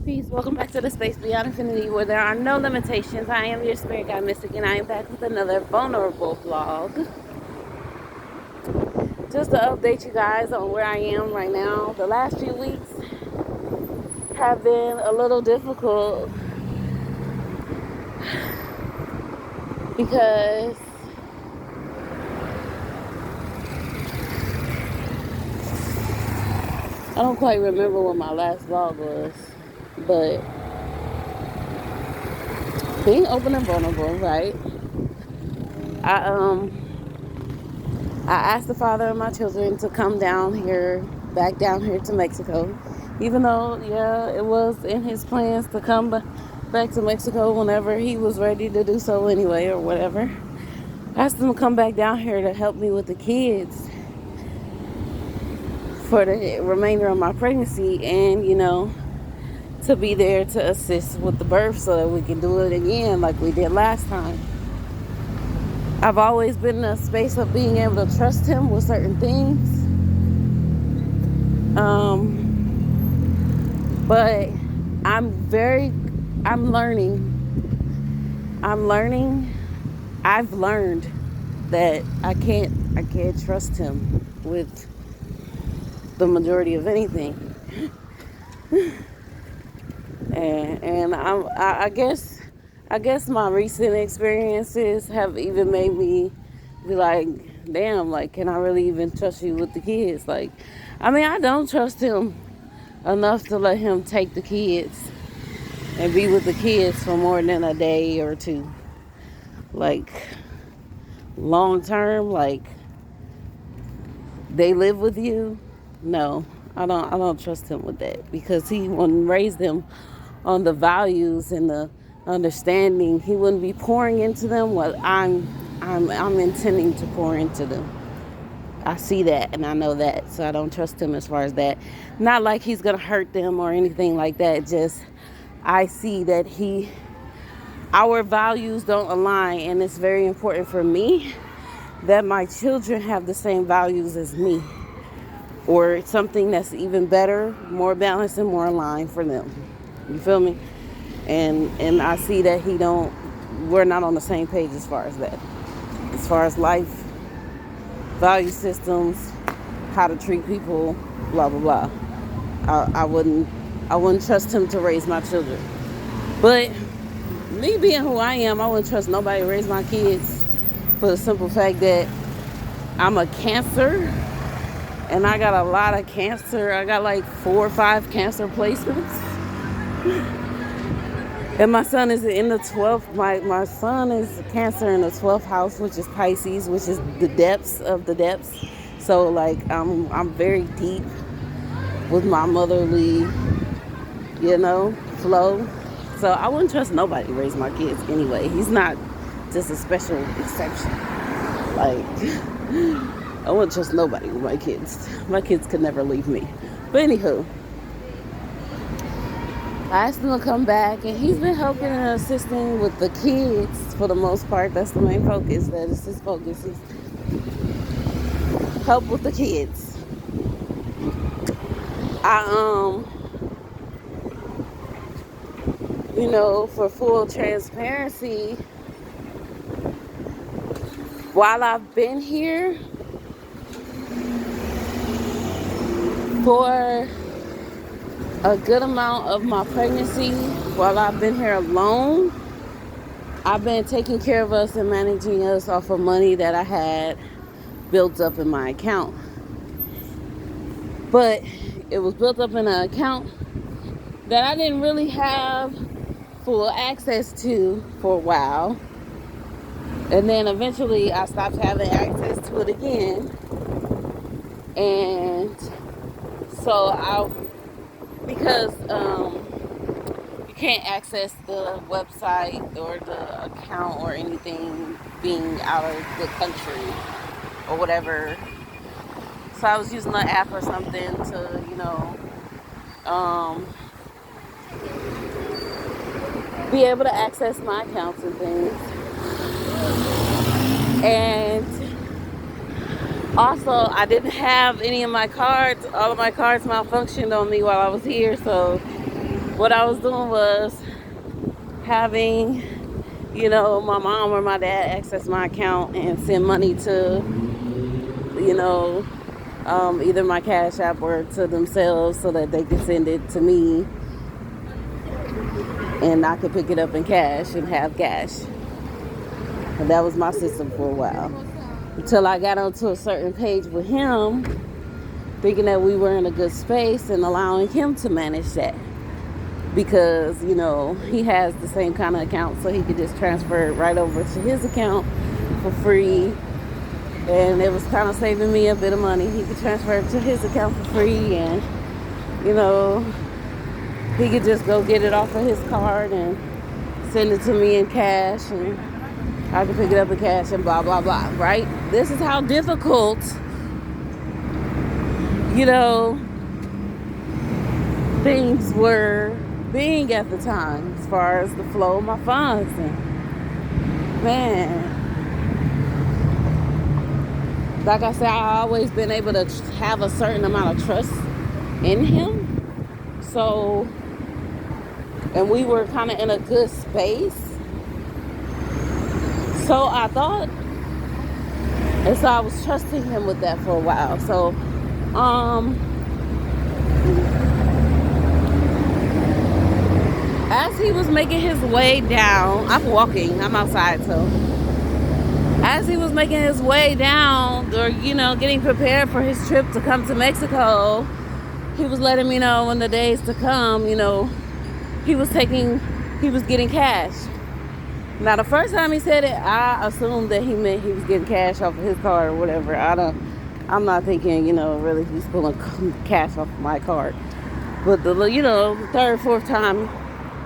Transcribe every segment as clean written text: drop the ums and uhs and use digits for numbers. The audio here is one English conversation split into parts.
Peace. Welcome back to the space beyond infinity where there are no limitations. I am your spirit guide mystic and I am back with another vulnerable vlog. Just to update you guys on where I am right now. The last few weeks have been a little difficult because I don't quite remember what my last vlog was, but being open and vulnerable, right? I I asked the father of my children to come down here, back down here to Mexico, even though, yeah, it was in his plans to come back to Mexico whenever he was ready to do so anyway, or whatever. I asked him to come back down here to help me with the kids for the remainder of my pregnancy and, to be there to assist with the birth so that we can do it again like we did last time. I've always been in a space of being able to trust him with certain things. But I'm learning. I've learned that I can't trust him with the majority of anything. and I guess my recent experiences have even made me be like, damn, like, can I really even trust you with the kids? Like, I mean, I don't trust him enough to let him take the kids and be with the kids for more than a day or two. Like, long term, like, they live with you. No, I don't trust him with that because he wouldn't raise them on the values and the understanding. He wouldn't be pouring into them what I'm intending to pour into them. I see that and I know that, so I don't trust him as far as that. Not like he's gonna hurt them or anything like that. Just I see that our values don't align, and it's very important for me that my children have the same values as me, or something that's even better, more balanced, and more aligned for them. You feel me? And I see that we're not on the same page as far as that. As far as life, value systems, how to treat people, blah blah blah. I wouldn't trust him to raise my children. But me being who I am, I wouldn't trust nobody to raise my kids for the simple fact that I'm a Cancer and I got a lot of cancer. I got like 4 or 5 cancer placements. And my son is in the 12th. My son is Cancer in the 12th house, which is Pisces, which is the depths of the depths. So like I'm very deep with my motherly, flow. So I wouldn't trust nobody to raise my kids anyway. He's not just a special exception. Like, I wouldn't trust nobody with my kids. My kids could never leave me. But anywho, I asked him to come back, and he's been helping and assisting with the kids for the most part. That's the main focus. That is his focus. Is help with the kids. For full transparency, while I've been here for a good amount of my pregnancy, while I've been here alone, I've been taking care of us and managing us off of money that I had built up in my account. But it was built up in an account that I didn't really have full access to for a while. And then eventually I stopped having access to it again. And so because you can't access the website or the account or anything being out of the country or whatever. So I was using an app or something to, be able to access my accounts and things. And also, I didn't have any of my cards. All of my cards malfunctioned on me while I was here, so what I was doing was having, my mom or my dad access my account and send money to, you know, either my Cash App or to themselves so that they could send it to me and I could pick it up in cash and have cash. And that was my system for a while. Until I got onto a certain page with him, thinking that we were in a good space and allowing him to manage that. Because, he has the same kind of account, so he could just transfer it right over to his account for free. And it was kind of saving me a bit of money. He could transfer it to his account for free, and, he could just go get it off of his card and send it to me in cash, and I could pick it up in cash and blah, blah, blah, right? This is how difficult, things were being at the time as far as the flow of my funds. And man, like I said, I've always been able to have a certain amount of trust in him. So, and we were kind of in a good space. So I thought, and so I was trusting him with that for a while. So, as he was making his way down, I'm walking, I'm outside, so as he was making his way down, or getting prepared for his trip to come to Mexico, he was letting me know in the days to come, he was getting cash. Now the first time he said it, I assumed that he meant he was getting cash off of his card or whatever. I'm not thinking, really he's pulling cash off of my card. But the third, fourth time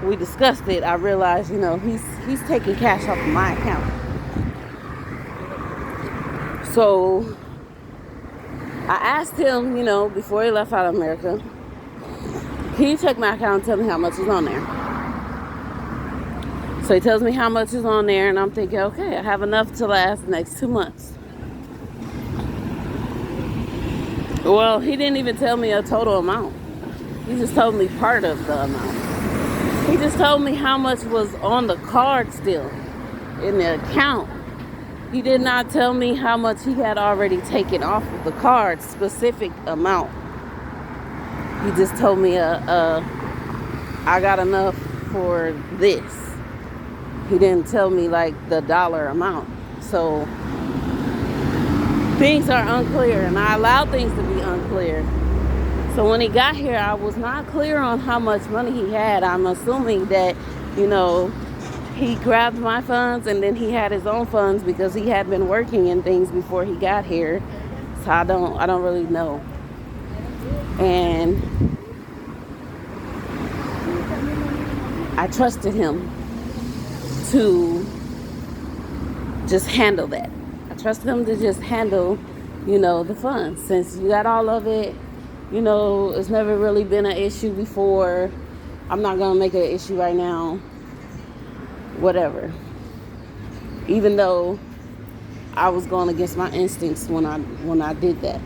we discussed it, I realized, he's taking cash off of my account. So I asked him, before he left out of America, can you check my account and tell me how much is on there? So he tells me how much is on there, and I'm thinking, okay, I have enough to last the next 2 months. Well, he didn't even tell me a total amount. He just told me part of the amount. He just told me how much was on the card still in the account. He did not tell me how much he had already taken off of the card, specific amount. He just told me, I got enough for this. He didn't tell me like the dollar amount. So things are unclear, and I allowed things to be unclear. So when he got here, I was not clear on how much money he had. I'm assuming that, he grabbed my funds and then he had his own funds because he had been working in things before he got here. So I don't really know. And I trusted him to just handle that. I trusted him to just handle, the funds. Since you got all of it, it's never really been an issue before. I'm not going to make it an issue right now. Whatever. Even though I was going against my instincts when I did that.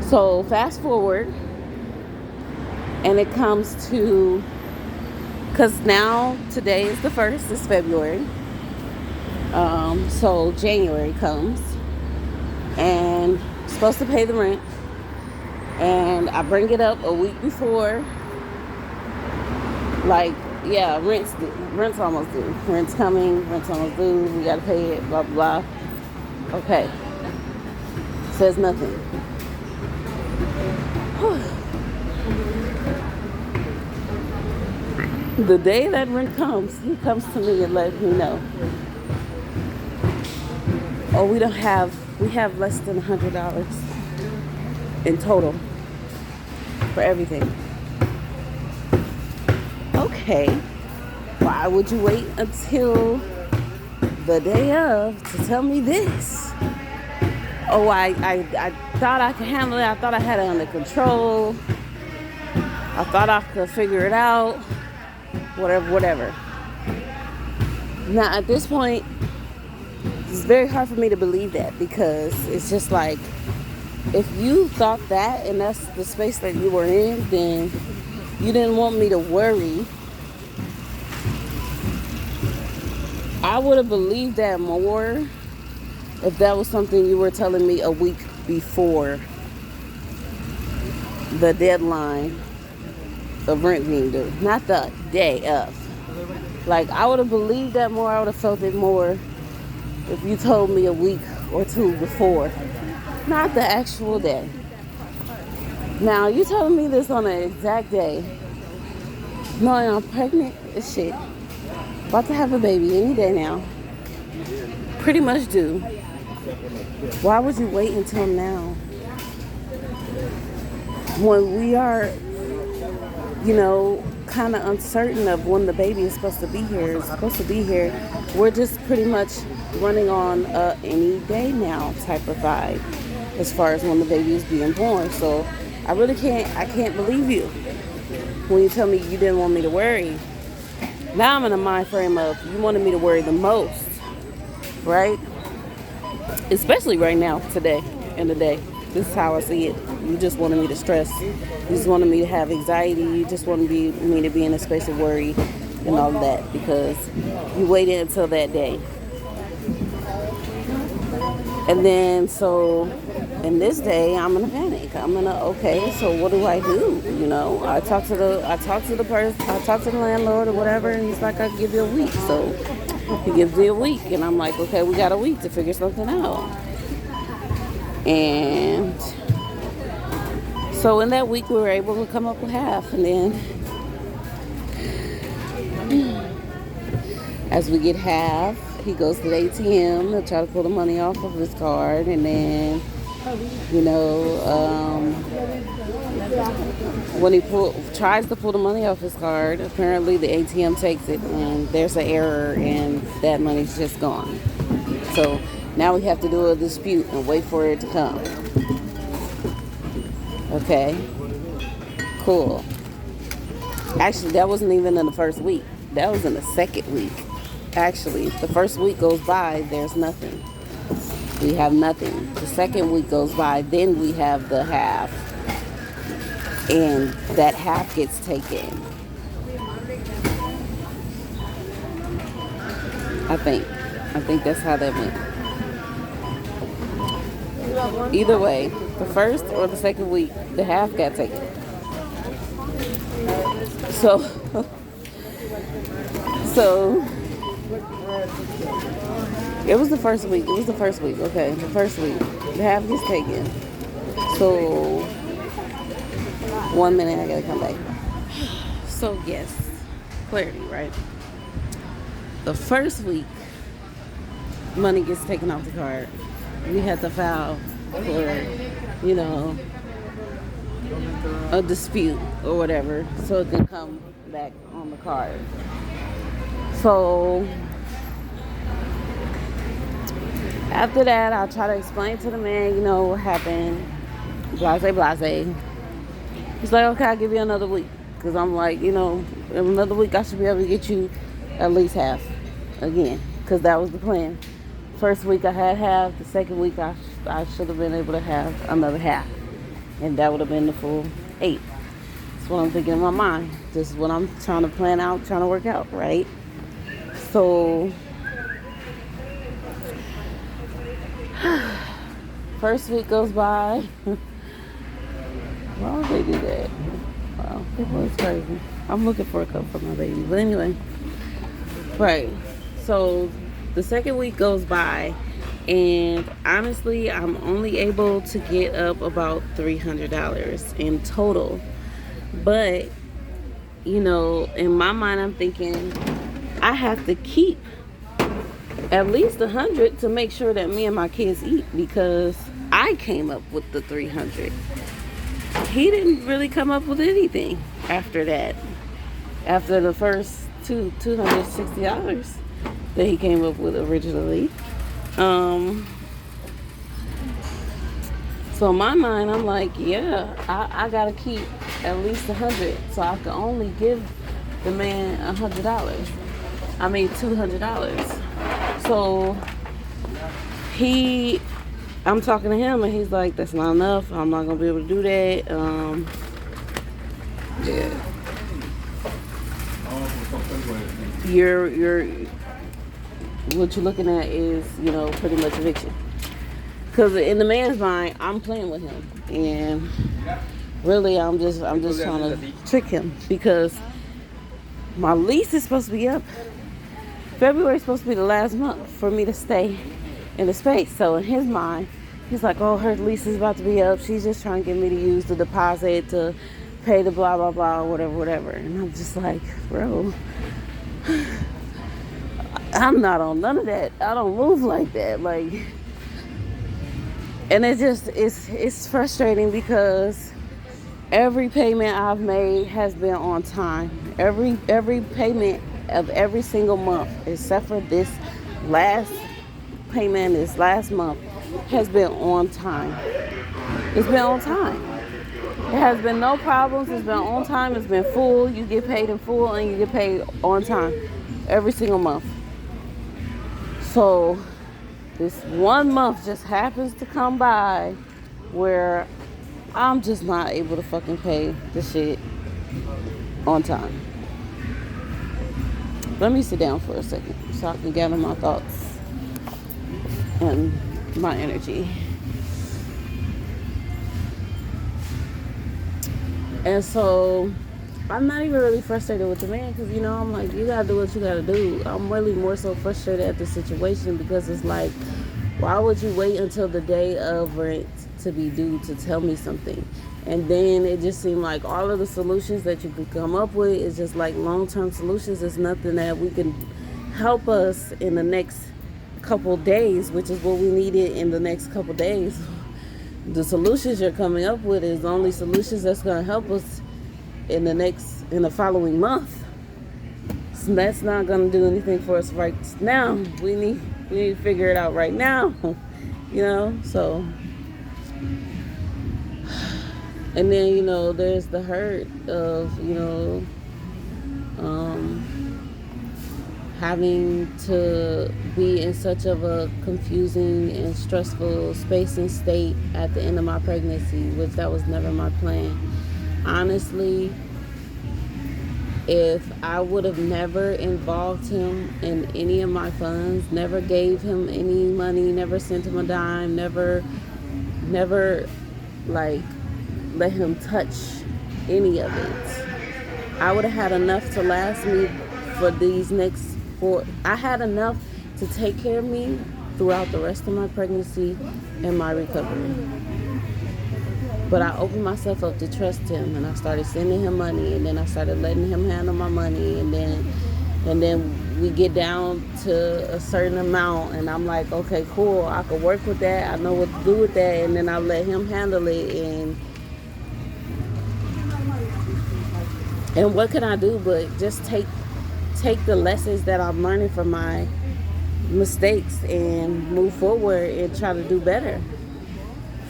So fast forward, and it comes to, because now today is the 1st, it's February. So January comes, and I'm supposed to pay the rent, and I bring it up a week before. Like, yeah, rent's almost due. Rent's coming, rent's almost due, we gotta pay it, blah, blah, blah. Okay. Says nothing. The day that rent comes, he comes to me and lets me know, oh, we have less than $100 in total for everything. Okay, why would you wait until the day of to tell me this? Oh, I thought I could handle it. I thought I had it under control. I thought I could figure it out. Whatever. Now, at this point, it's very hard for me to believe that, because it's just like, If you thought that and that's the space that you were in, then you didn't want me to worry. I would have believed that more if that was something you were telling me a week before the deadline of rent being due, not the day of. Like, I would have believed that more. I would have felt it more if you told me a week or two before, not the actual day. Now, you telling me this on the exact day, knowing I'm pregnant as shit, about to have a baby any day now, pretty much due. Why would you wait until now? When we are, kind of uncertain of when the baby is supposed to be here, we're just pretty much running on any day now type of vibe as far as when the baby is being born. So I can't believe you when you tell me you didn't want me to worry. Now I'm in a mind frame of you wanted me to worry the most, right? Especially right now, today, in the day. This is how I see it. You just wanted me to stress. You just wanted me to have anxiety. You just wanted me to be in a space of worry and all of that because you waited until that day. And then, so, in this day, I'm in a panic. I'm in a, okay, so what do I do? I talked to the landlord or whatever, and he's like, I'll give you a week. So he gives me a week, and I'm like, okay, we got a week to figure something out. And so in that week, we were able to come up with half. And then as we get half, he goes to the ATM to try to pull the money off of his card. And then, when he tries to pull the money off his card, apparently the ATM takes it and there's an error and that money's just gone. So now we have to do a dispute and wait for it to come. Okay. Cool. Actually, that wasn't even in the first week. That was in the second week. Actually, the first week goes by, there's nothing. We have nothing. The second week goes by, then we have the half. And that half gets taken. I think that's how that went. Either way, the first or the second week, the half got taken. So it was the first week. Okay, the first week, the half gets taken. So 1 minute, I gotta come back. So yes, clarity, right? The first week, money gets taken off the card. We had to file for, a dispute or whatever, so it can come back on the card. So after that, I try to explain to the man, what happened, blase. He's like, okay, I'll give you another week. Because I'm like, in another week I should be able to get you at least half again. Because that was the plan. First week I had half. The second week I should have been able to have another half. And that would have been the full 8. That's what I'm thinking in my mind. This is what I'm trying to plan out, trying to work out, right? So first week goes by. Why would they do that? Wow, people is crazy. I'm looking for a cup for my baby. But anyway. Right. So the second week goes by, and honestly, I'm only able to get up about $300 in total. But, in my mind, I'm thinking I have to keep at least $100 to make sure that me and my kids eat, because I came up with the $300. He didn't really come up with anything after that. After the first $260 that he came up with originally. So in my mind, I'm like, yeah, I gotta keep at least $100, so I can only give the man $200. So he I'm talking to him, and he's like, "That's not enough. I'm not gonna be able to do that." Yeah. You're what you're looking at is, pretty much eviction. Because in the man's mind, I'm playing with him, and really, I'm just trying to trick him because my lease is supposed to be up. February is supposed to be the last month for me to stay in the space. So in his mind, he's like, "Oh, her lease is about to be up. She's just trying to get me to use the deposit to pay the blah blah blah, whatever." And I'm just like, bro, I'm not on none of that. I don't move like that. And it's frustrating because every payment I've made has been on time. Every payment of every single month, except for this last payment, this last month, has been on time. It's been on time. It has been no problems. It's been on time. It's been full. You get paid in full and you get paid on time every single month. So this one month just happens to come by where I'm just not able to fucking pay the shit on time. Let me sit down for a second so I can gather my thoughts and my energy. And so I'm not even really frustrated with the man because, I'm like, you gotta do what you gotta do. I'm really more so frustrated at the situation because it's like, why would you wait until the day of rent to be due to tell me something? And then it just seemed like all of the solutions that you could come up with is just like long-term solutions. It's nothing that we can help us in the next couple days, which is what we needed in the next couple days. The solutions you're coming up with is the only solutions that's going to help us in the following month. So that's not going to do anything for us right now. We need to figure it out right now, so. And then, there's the hurt of, having to be in such of a confusing and stressful space and state at the end of my pregnancy, which that was never my plan. Honestly, if I would have never involved him in any of my funds, never gave him any money, never sent him a dime, never let him touch any of it, I would have had enough to last me for these next 4. I had enough to take care of me throughout the rest of my pregnancy and my recovery. But I opened myself up to trust him, and I started sending him money, and then I started letting him handle my money, and then we get down to a certain amount, and I'm like, okay, cool, I could work with that. I know what to do with that, and then I let him handle it, and what can I do but just take the lessons that I'm learning from my mistakes and move forward and try to do better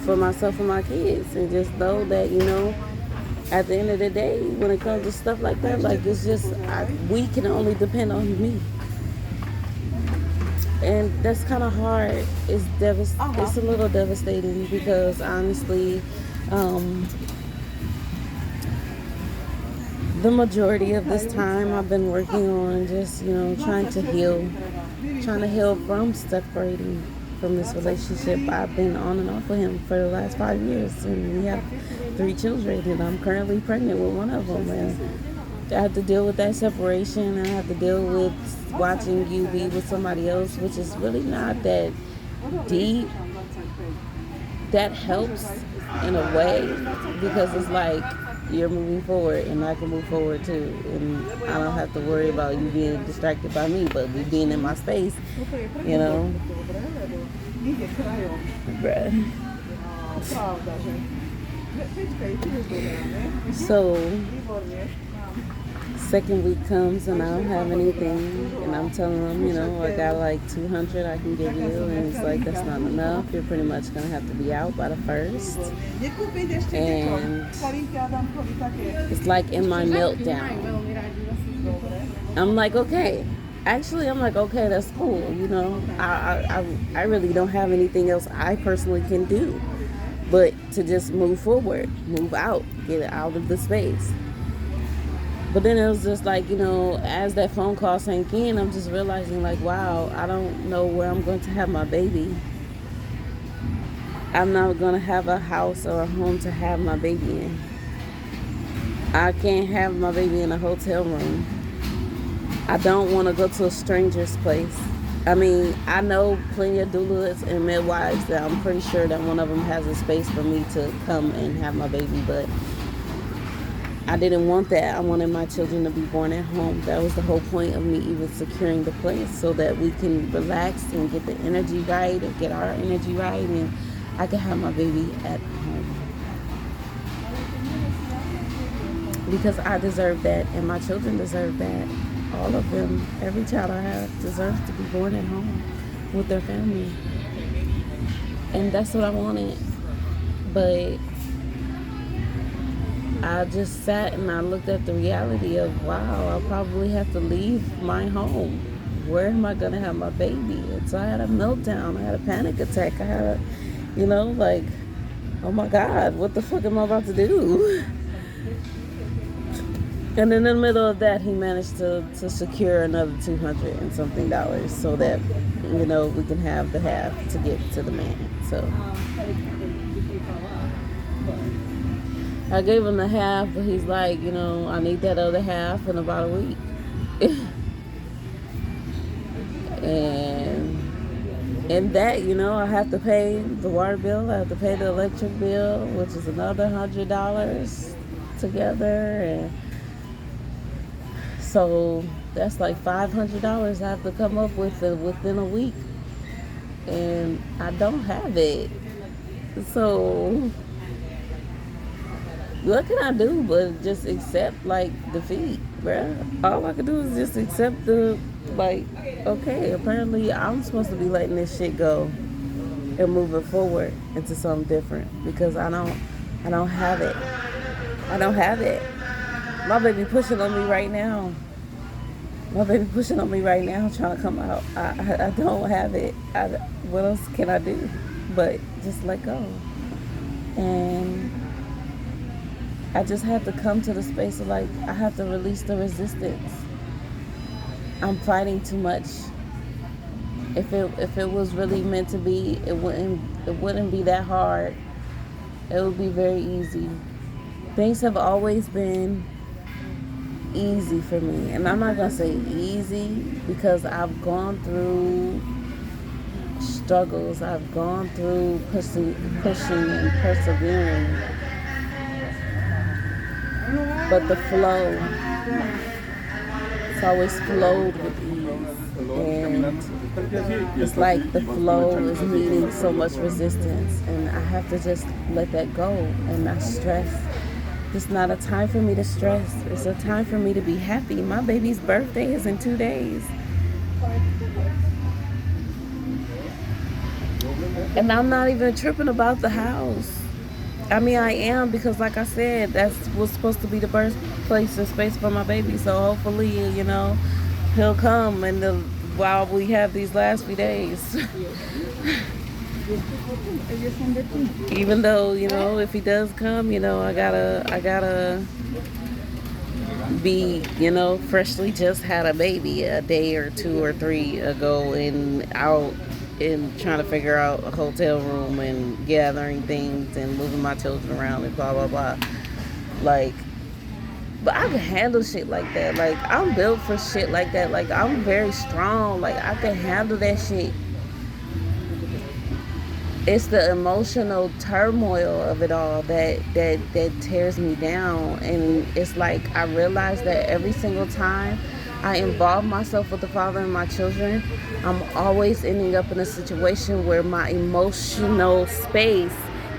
for myself and my kids, and just know that, at the end of the day, when it comes to stuff like that, it's just, we can only depend on me. And that's kind of hard. It's a little devastating because honestly, the majority of this time I've been working on just, trying to heal from separating from this relationship. I've been on and off with him for the last 5 years, and we have 3 children, and I'm currently pregnant with one of them. And I have to deal with that separation. I have to deal with watching you be with somebody else, which is really not that deep. That helps in a way because it's like you're moving forward and I can move forward too, and I don't have to worry about you being distracted by me, but me being in my space, Bruh. So second week comes and I don't have anything, and I'm telling them, I got like 200 I can give you, and it's like, that's not enough. You're pretty much gonna have to be out by the 1st. And it's like in my meltdown, I'm like, okay, Actually, I'm like, okay, that's cool. I really don't have anything else I personally can do but to just move forward, move out, get out of the space. But then it was just like, as that phone call sank in, I'm just realizing, like, wow, I don't know where I'm going to have my baby. I'm not going to have a house or a home to have my baby in. I can't have my baby in a hotel room. I don't want to go to a stranger's place. I mean, I know plenty of doulas and midwives that I'm pretty sure that one of them has a space for me to come and have my baby, but I didn't want that. I wanted my children to be born at home. That was the whole point of me even securing the place, so that we can relax and get the energy right and get our energy right, and I can have my baby at home. Because I deserve that, and my children deserve that. All of them, every child I have deserves to be born at home with their family. And that's what I wanted. But I just sat and I looked at the reality of, wow, I'll probably have to leave my home. Where am I going to have my baby? And so I had a meltdown. I had a panic attack. I had like, oh my God, what the fuck am I about to do? And in the middle of that, he managed to secure another $200 and something so that, we can have the half to get to the man. So I gave him the half, but he's like, I need that other half in about a week. and that, I have to pay the water bill, I have to pay the electric bill, which is another $100 together, and so that's like $500 I have to come up with within a week, and I don't have it. So what can I do but just accept, like, defeat, bruh? All I can do is just accept okay, apparently I'm supposed to be letting this shit go and moving forward into something different, because I don't have it. I don't have it. My baby pushing on me right now. Trying to come out. I don't have it. What else can I do but just let go? And I just have to come to the space of, like, I have to release the resistance. I'm fighting too much. If it was really meant to be, it wouldn't be that hard. It would be very easy. Things have always been easy for me, and I'm not gonna say easy because I've gone through struggles. I've gone through pushing and persevering. But the flow, it's always flowed with ease, and it's like the flow is meeting so much resistance, and I have to just let that go and not stress. It's not a time for me to stress. It's a time for me to be happy. My baby's birthday is in 2 days. And I'm not even tripping about the house. I mean, I am, because, like I said, that's was supposed to be the birthplace and space for my baby. So hopefully, he'll come while we have these last few days. Even though, if he does come, I gotta be, freshly just had a baby a day or 2 or 3 ago, and out and trying to figure out a hotel room and gathering things and moving my children around and blah blah blah. Like, but I can handle shit like that. Like, I'm built for shit like that. Like, I'm very strong. Like, I can handle that shit. It's the emotional turmoil of it all that tears me down. And it's like, I realize that every single time I involve myself with the father and my children, I'm always ending up in a situation where my emotional space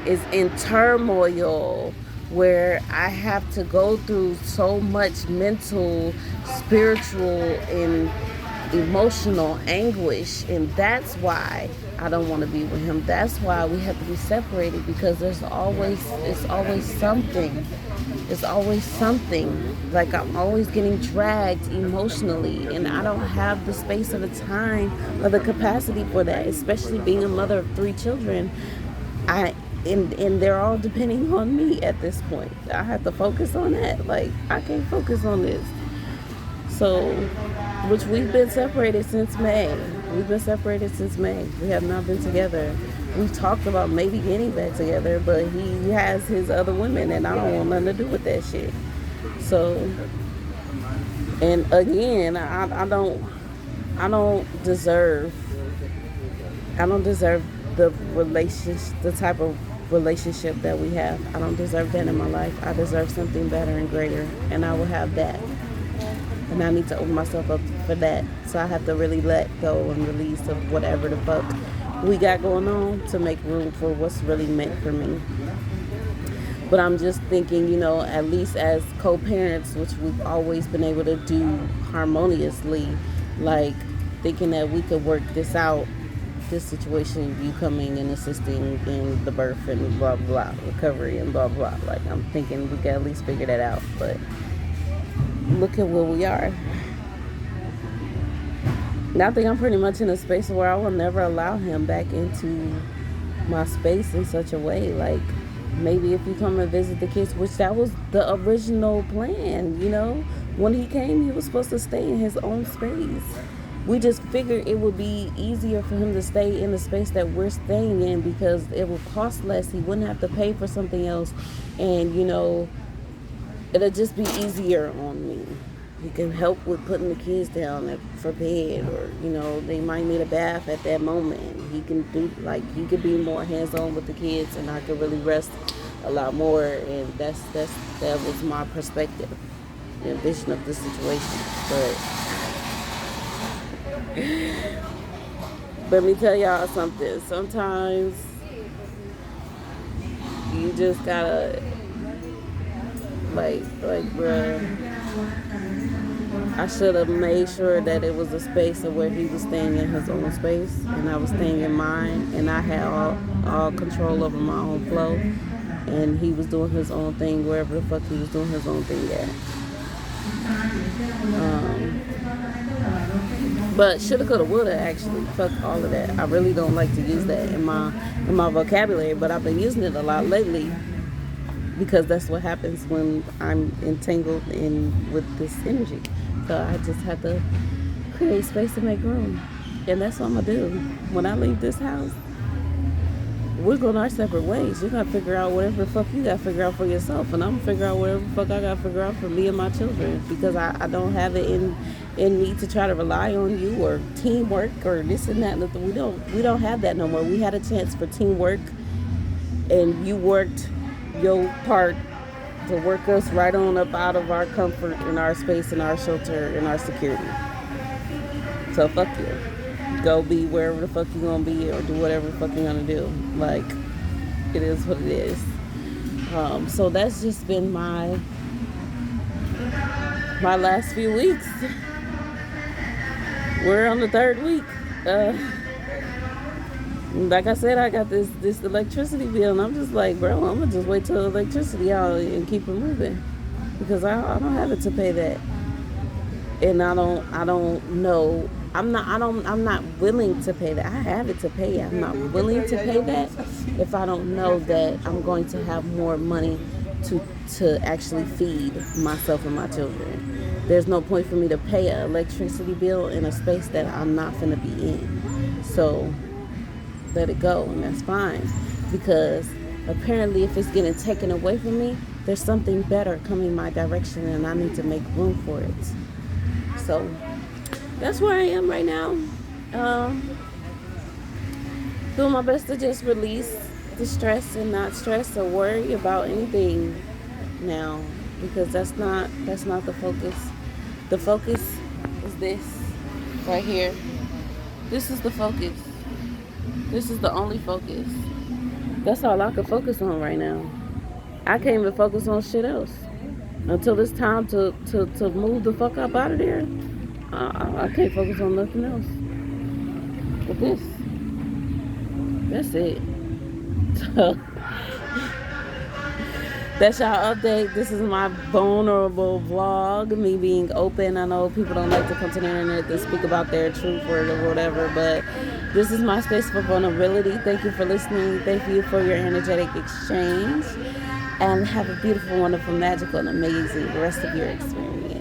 is in turmoil, where I have to go through so much mental, spiritual, and emotional anguish, and that's why I don't want to be with him. That's why we have to be separated, because it's always something. It's always something. Like, I'm always getting dragged emotionally, and I don't have the space or the time or the capacity for that, especially being a mother of 3 children. I and they're all depending on me at this point. I have to focus on that. Like, I can't focus on this. So, which we've been separated since May. We've been separated since May. We have not been together. We've talked about maybe getting back together, but he has his other women, and I don't want nothing to do with that shit. So, and again, I don't deserve, the the type of relationship that we have. I don't deserve that in my life. I deserve something better and greater, and I will have that. And I need to open myself up for that. So I have to really let go and release of whatever the fuck we got going on to make room for what's really meant for me. But I'm just thinking, at least as co-parents, which we've always been able to do harmoniously, like thinking that we could work this out, this situation, you coming and assisting in the birth and blah blah, recovery and blah blah. Like, I'm thinking we can at least figure that out. But look at where we are. Now I think I'm pretty much in a space where I will never allow him back into my space in such a way. Like, maybe if you come and visit the kids, which that was the original plan, When he came, he was supposed to stay in his own space. We just figured it would be easier for him to stay in the space that we're staying in, because it would cost less. He wouldn't have to pay for something else. And, it'll just be easier on me. He can help with putting the kids down for bed, or they might need a bath at that moment. He can do, he could be more hands-on with the kids, and I could really rest a lot more. And that was my perspective and vision of the situation. But let me tell y'all something. Sometimes you just gotta, bruh, I should have made sure that it was a space of where he was staying in his own space and I was staying in mine, and I had all control over my own flow, and he was doing his own thing wherever the fuck he was doing his own thing at. But shoulda, coulda, woulda, actually. Fuck all of that. I really don't like to use that in my vocabulary, but I've been using it a lot lately, because that's what happens when I'm entangled with this energy. So I just have to create space to make room. And that's what I'm going to do. When I leave this house, we're going our separate ways. You're going to figure out whatever the fuck you got to figure out for yourself. And I'm going to figure out whatever the fuck I got to figure out for me and my children. Because I don't have it in me to try to rely on you or teamwork or this and that. We don't have that no more. We had a chance for teamwork, and you worked your part to work us right on up out of our comfort and our space and our shelter and our security. So fuck you. Go be wherever the fuck you gonna be, or do whatever the fuck you gonna do. Like, it is what it is. So that's just been my last few weeks. We're on the 3rd week. Like I said, I got this electricity bill, and I'm just like, bro, I'm gonna just wait till electricity out and keep it moving, because I don't have it to pay that, and I don't know. I'm not willing to pay that. I have it to pay. I'm not willing to pay that if I don't know that I'm going to have more money to actually feed myself and my children. There's no point for me to pay an electricity bill in a space that I'm not gonna be in. So let it go, and that's fine, because apparently if it's getting taken away from me, there's something better coming my direction, and I need to make room for it. So that's where I am right now. Doing my best to just release the stress and not stress or worry about anything now, because that's not the focus. The focus is this right here. This is the focus. This is the only focus. That's all I can focus on right now. I can't even focus on shit else until it's time to move the fuck up out of there. I can't focus on nothing else but this. That's it. So that's y'all update. This is my vulnerable vlog, me being open. I know people don't like to come to the internet to speak about their truth or whatever, but this is my space for vulnerability. Thank you for listening. Thank you for your energetic exchange. And have a beautiful, wonderful, magical, and amazing rest of your experience.